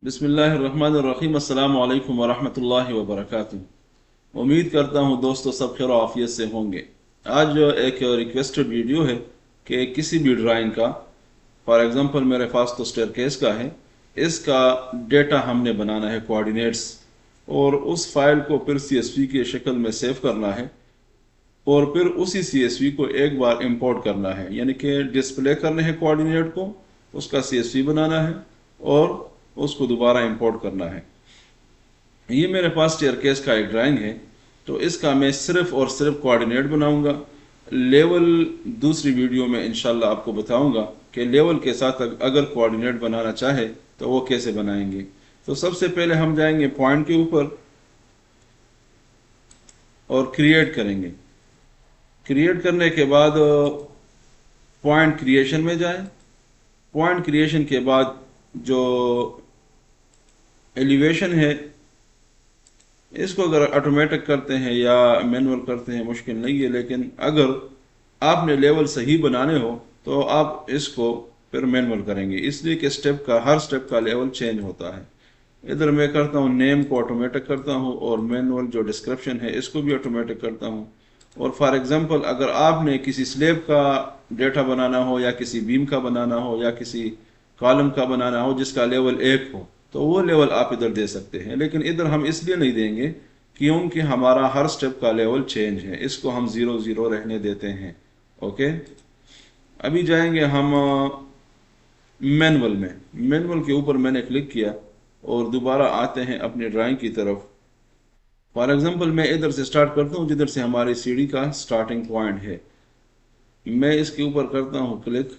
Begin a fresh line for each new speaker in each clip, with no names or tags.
बिस्मिल्लाहिर्रहमानिर्रहीम अस्सलामु अलैकुम वरहमतुल्लाहि वबरकातुहू। उम्मीद करता हूँ दोस्तों सब खैर आफियत से होंगे। आज एक रिक्वेस्टेड वीडियो है कि किसी भी ड्राइंग का, फॉर एग्जांपल मेरे पास तो स्टेयरकेस का है, इसका डेटा हमने बनाना है, कोऑर्डिनेट्स, और उस फाइल को फिर CSV की शक्ल में सेव करना है और फिर उसी CSV को एक बार इंपोर्ट करना है, यानी कि डिस्प्ले करने हैं कोऑर्डिनेट को, उसका CSV बनाना है और उसको दोबारा इंपोर्ट करना है। ये मेरे पास स्टेयरकेस का एक ड्राइंग है, तो इसका मैं सिर्फ और सिर्फ कोऑर्डिनेट बनाऊंगा। लेवल दूसरी वीडियो में इंशाल्लाह आपको बताऊंगा कि लेवल के साथ अगर कोऑर्डिनेट बनाना चाहे तो वो कैसे बनाएंगे। तो सबसे पहले हम जाएंगे पॉइंट के ऊपर और क्रिएट करेंगे। क्रिएट करने के बाद पॉइंट क्रिएशन में जाएं। पॉइंट क्रिएशन के बाद जो एलिवेशन है, इसको अगर ऑटोमेटिक करते हैं या मैनुअल करते हैं मुश्किल नहीं है, लेकिन अगर आपने लेवल सही बनाने हो तो आप इसको फिर मैनुअल करेंगे, इसलिए कि हर स्टेप का लेवल चेंज होता है। इधर मैं करता हूँ नेम को ऑटोमेटिक करता हूँ और मैनुअल जो डिस्क्रिप्शन है इसको भी ऑटोमेटिक करता हूँ। और फॉर एग्जांपल अगर आपने किसी स्लेब का डेटा बनाना हो या किसी बीम का बनाना हो या किसी कॉलम का बनाना हो जिसका लेवल 1 हो, तो वो लेवल आप इधर दे सकते हैं, लेकिन इधर हम इसलिए नहीं देंगे क्योंकि हमारा हर स्टेप का लेवल चेंज है, इसको हम 0 0 रहने देते हैं। ओके, अभी जाएंगे हम मैनुअल में। मैनुअल के ऊपर मैंने क्लिक किया और दोबारा आते हैं अपनी ड्राइंग की तरफ। फॉर एग्जांपल मैं इधर से स्टार्ट करता हूँ जिधर से हमारी सीढ़ी का स्टार्टिंग पॉइंट है। मैं इसके ऊपर करता हूँ क्लिक।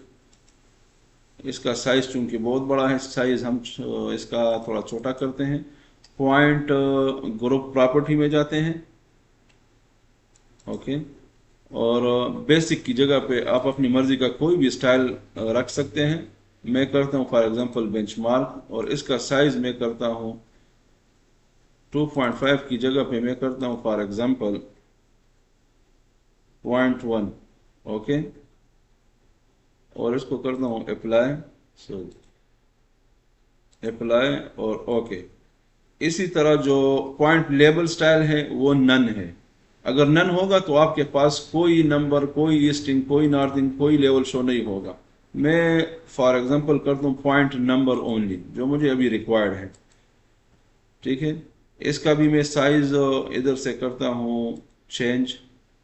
इसका साइज चूंकि बहुत बड़ा है, साइज हम इसका थोड़ा छोटा करते हैं। पॉइंट ग्रुप प्रॉपर्टी में जाते हैं। ओके, और बेसिक की जगह पे आप अपनी मर्जी का कोई भी स्टाइल रख सकते हैं। मैं करता हूँ फॉर एग्जांपल बेंचमार्क, और इसका साइज मैं करता हूँ 2.5 की जगह पे मैं करता हूँ फॉर एग्जांपल 0.1। ओके, और इसको करता हूँ अप्लाई, अप्लाई और ओके। इसी तरह जो पॉइंट लेबल स्टाइल है वो नन है। अगर नन होगा तो आपके पास कोई नंबर, कोई ईस्टिंग, कोई नॉर्थिंग, कोई लेवल शो नहीं होगा। मैं फॉर एग्जांपल करता हूँ पॉइंट नंबर ओनली, जो मुझे अभी रिक्वायर्ड है। ठीक है, इसका भी मैं साइज इधर से करता हूँ चेंज।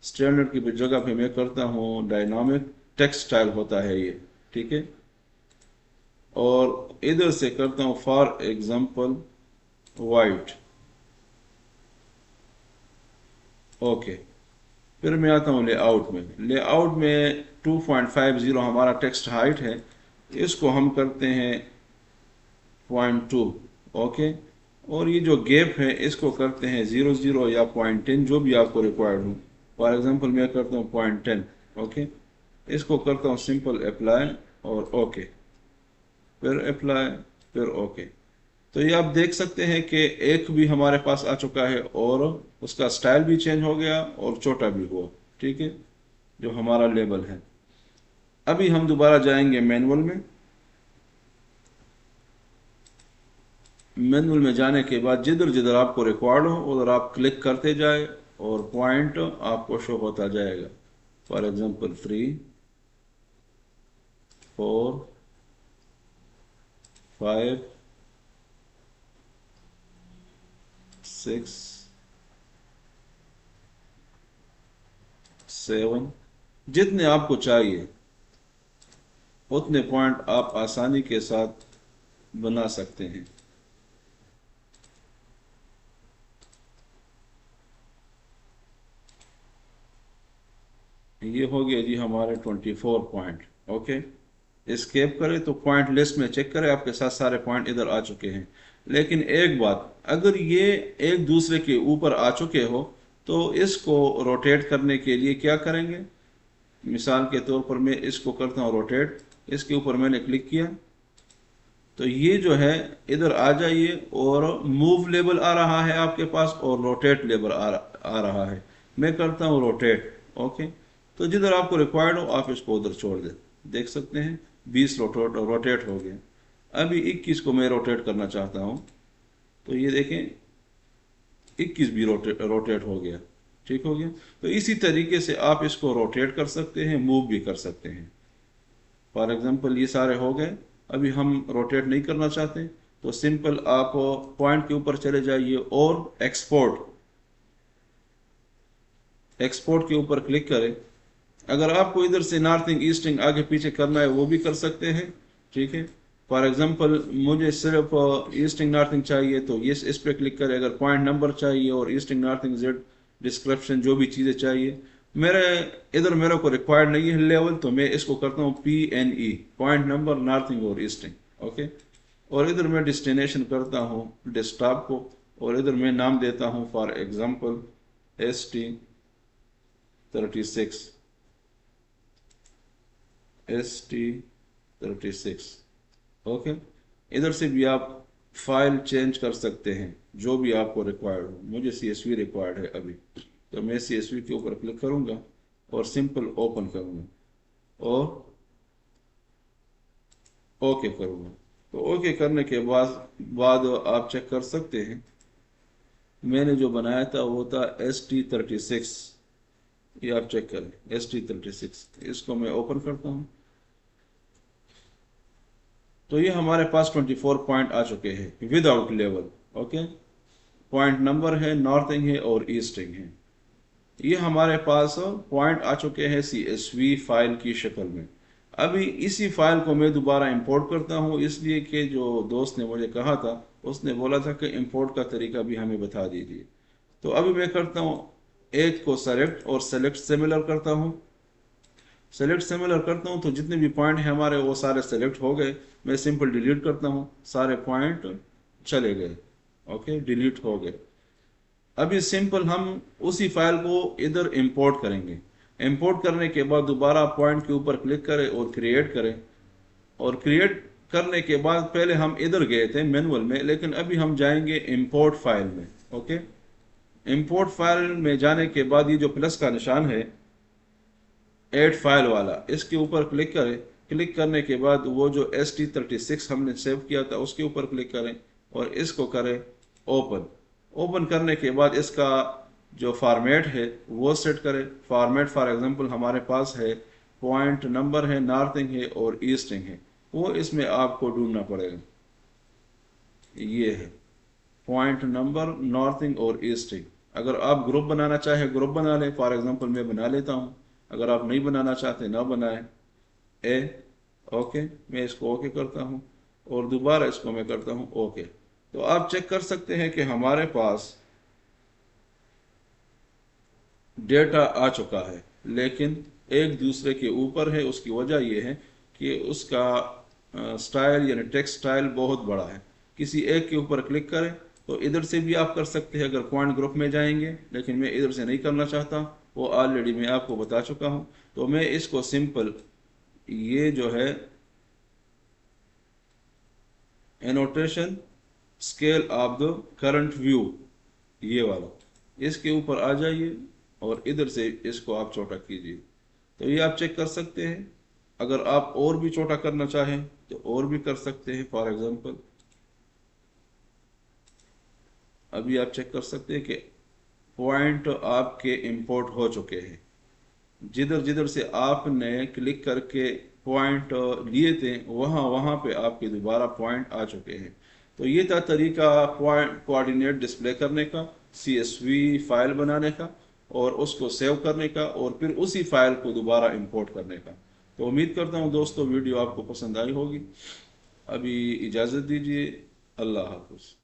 स्टैंडर्ड की जगह पे मैं करता हूँ डायनामिक टेक्स्ट स्टाइल होता है ये। ठीक है, और इधर से करता हूँ फॉर एग्जांपल वाइट। ओके, फिर मैं आता हूँ लेआउट में। लेआउट में 2.50 हमारा टेक्स्ट हाइट है, इसको हम करते हैं 0.2। ओके, और ये जो गैप है इसको करते हैं 0 0 या 0.10, जो भी आपको रिक्वायर्ड हो। फॉर एग्जांपल मैं करता हूँ 0.10। ओके, इसको करता हूँ सिंपल अप्लाई और ओके, फिर अप्लाई, फिर ओके। तो ये आप देख सकते हैं कि एक भी हमारे पास आ चुका है और उसका स्टाइल भी चेंज हो गया और छोटा भी हुआ। ठीक है, जो हमारा लेबल है। अभी हम दोबारा जाएंगे मैनुअल में। मैनुअल में जाने के बाद जिधर जिधर आपको रिक्वायर्ड हो उधर आप क्लिक करते जाए और पॉइंट आपको शो होता जाएगा। फॉर एग्जांपल 3 4 5 6 7, जितने आपको चाहिए उतने पॉइंट आप आसानी के साथ बना सकते हैं। ये हो गया जी हमारे 24 पॉइंट। ओके, एस्केप करें तो पॉइंट लिस्ट में चेक करें, आपके साथ सारे पॉइंट इधर आ चुके हैं। लेकिन एक बात, अगर ये एक दूसरे के ऊपर आ चुके हो तो इसको रोटेट करने के लिए क्या करेंगे। मिसाल के तौर पर मैं इसको करता हूँ रोटेट। इसके ऊपर मैंने क्लिक किया तो ये जो है इधर आ जाइए, और मूव लेबल आ रहा है आपके पास और रोटेट लेबल आ रहा है। मैं करता हूँ रोटेट। ओके, तो जिधर आपको रिक्वायर्ड हो आप इसको उधर छोड़ दें। देख सकते हैं 20 रोटेट हो गए। अभी 21 को मैं रोटेट करना चाहता हूँ, तो ये देखें 21 भी रोटेट हो गया, ठीक हो गया। तो इसी तरीके से आप इसको रोटेट कर सकते हैं, मूव भी कर सकते हैं। फॉर एग्जांपल ये सारे हो गए, अभी हम रोटेट नहीं करना चाहते, तो सिंपल आप पॉइंट के ऊपर चले जाइए और एक्सपोर्ट के ऊपर क्लिक करें। अगर आपको इधर से नॉर्थिंग ईस्टिंग आगे पीछे करना है वो भी कर सकते हैं, ठीक है। फॉर एग्जांपल मुझे सिर्फ ईस्टिंग नॉर्थिंग चाहिए, तो ये इस पर क्लिक करें। अगर पॉइंट नंबर चाहिए और ईस्टिंग नॉर्थिंग जेड डिस्क्रिप्शन जो भी चीज़ें चाहिए, मेरे को रिक्वायर्ड नहीं है लेवल, तो मैं इसको करता हूँ PNE, पॉइंट नंबर नॉर्थिंग और ईस्टिंग, ओके। और इधर मैं डेस्टिनेशन करता हूँ डेस्कटॉप को, और इधर मैं नाम देता हूँ फॉर एग्जांपल ST36, ओके। इधर से भी आप फाइल चेंज कर सकते हैं जो भी आपको रिक्वायर्ड हो। मुझे CSV रिक्वायर्ड है अभी, तो मैं CSV के ऊपर क्लिक करूंगा और सिंपल ओपन करूंगा और ओके करूंगा। तो ओके करने के बाद आप चेक कर सकते हैं, मैंने जो बनाया था वो था ST36, ये आप चेक करें ST36। इसको मैं ओपन करता हूँ, तो ये हमारे पास 24 पॉइंट आ चुके हैं without level, okay. Point number है, नॉर्थिंग है और ईस्टिंग है। ये हमारे पास पॉइंट आ चुके हैं CSV फाइल की शक्ल में। अभी इसी फाइल को मैं दोबारा इंपोर्ट करता हूँ, इसलिए कि जो दोस्त ने मुझे कहा था उसने बोला था कि इंपोर्ट का तरीका भी हमें बता दीजिए। तो अभी मैं करता हूँ, एक को सेलेक्ट और सेलेक्ट सिमिलर करता हूँ। सेलेक्ट सिमिलर करता हूँ तो जितने भी पॉइंट हैं हमारे वो सारे सेलेक्ट हो गए। मैं सिंपल डिलीट करता हूँ, सारे पॉइंट चले गए, ओके, डिलीट हो गए। अभी सिंपल हम उसी फाइल को इधर इंपोर्ट करेंगे। इंपोर्ट करने के बाद दोबारा पॉइंट के ऊपर क्लिक करें और क्रिएट करें। और क्रिएट करने के बाद पहले हम इधर गए थे मैनुअल में, लेकिन अभी हम जाएंगे इंपोर्ट फाइल में, ओके। इंपोर्ट फाइल में जाने के बाद ये जो प्लस का निशान है ऐड फाइल वाला, इसके ऊपर क्लिक करें। क्लिक करने के बाद वो जो ST36 हमने सेव किया था उसके ऊपर क्लिक करें और इसको करें ओपन। ओपन करने के बाद इसका जो फॉर्मेट है वो सेट करें। फॉर्मेट फॉर एग्जांपल हमारे पास है पॉइंट नंबर है, नॉर्थिंग है और ईस्टिंग है, वो इसमें आपको ढूंढना पड़ेगा। ये है पॉइंट नंबर, नॉर्थिंग और ईस्टिंग। अगर आप ग्रुप बनाना चाहे ग्रुप बना लें, फॉर एग्जांपल मैं बना लेता हूँ। अगर आप नहीं बनाना चाहते ना बनाएं। ओके, मैं इसको ओके करता हूँ और दोबारा इसको मैं करता हूँ ओके। तो आप चेक कर सकते हैं कि हमारे पास डेटा आ चुका है, लेकिन एक दूसरे के ऊपर है। उसकी वजह यह है कि उसका स्टाइल यानी टेक्स्ट स्टाइल बहुत बड़ा है। किसी एक के ऊपर क्लिक करें तो इधर से भी आप कर सकते हैं अगर पॉइंट ग्रुप में जाएंगे, लेकिन मैं इधर से नहीं करना चाहता, वो ऑलरेडी मैं आपको बता चुका हूँ। तो मैं इसको सिंपल ये जो है annotation scale of the current view, ये वाला, इसके ऊपर आ जाइए और इधर से इसको आप छोटा कीजिए। तो ये आप चेक कर सकते हैं। अगर आप और भी छोटा करना चाहें तो और भी कर सकते हैं। फॉर एग्जांपल अभी आप चेक कर सकते हैं कि पॉइंट आपके इंपोर्ट हो चुके हैं। जिधर जिधर से आपने क्लिक करके पॉइंट लिए थे वहाँ वहाँ पे आपके दोबारा पॉइंट आ चुके हैं। तो ये था तरीका पॉइंट कोऑर्डिनेट डिस्प्ले करने का, CSV फाइल बनाने का और उसको सेव करने का और फिर उसी फाइल को दोबारा इंपोर्ट करने का। तो उम्मीद करता हूँ दोस्तों वीडियो आपको पसंद आई होगी। अभी इजाज़त दीजिए, अल्लाह हाफ़िज़।